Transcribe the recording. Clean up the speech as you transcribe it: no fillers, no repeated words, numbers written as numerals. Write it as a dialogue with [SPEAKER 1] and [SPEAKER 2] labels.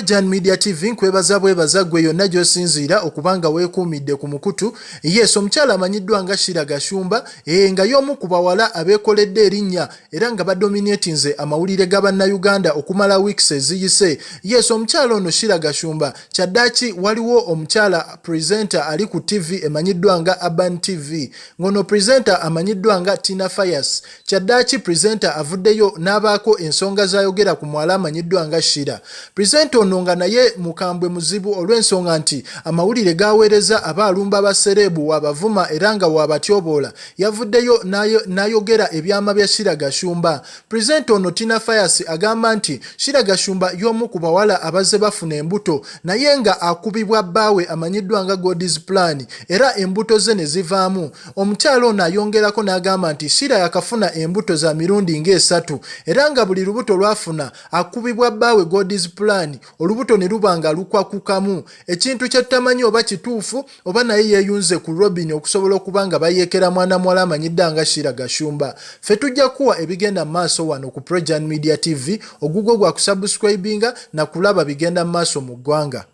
[SPEAKER 1] Projan Media TV nkwebaza bwebaza gwe yonna gy'osinziira okubanga weekuumidde ku mukutu. Yes, omukyala amanyiddwa nga Shira Gashumba nga y'omu ku bawala abeekoledde erinnya era nga badominatinze amawulire ga bannayuganda okumala weeks eziyise. Yes, omukyala ono Shira Gashumba kyaddaaki waliwo omukyala presenter ali ku TV emanyiddwa nga Urban TV. Ngono presenter amanyiddwa nga Tina Fayas. Kyaddaaki presenter avuddeyo n'abaako ensonga z'ayogera ku mwala amanyiddwa nga Shira. Presenter ono nga naye mukambwe muzibu olw'ensonga nti amawulire gaweereza abaalumba ba serebu wabavuma era nga wabatyoboola. Yavuddeyo n'ayogera ebyama bya Shira Gashumba. Presenter ono Tina Fayas agamba nti Shira Gashumba y'omu ku bawala abazze bafuna embuto naye nga akubibwa bbaawe amanyiddwa nga God's Plan era embuto ze ne zivaamu. Omukyala ono ayongerako n'agamba nti Shira yakafuna embuto za mirundi ng'esatu era nga buli lubuto lwafuna akubibwa bbaawe God's Plan olubuto ne luba nga lukwakukamu. Ekintu kye tutamanyi oba kituufu oba naye yeeyunze ku Robin okusobola okuba nga bayeekera mwana muwala amanyidda nga Shira Gashumba. Ffe tujja kuwa ebigenda mu maaso wano ku Projan Media TV, ogugwo gwa kusubscribinga na kulaba bigenda mu maaso mu ggwanga.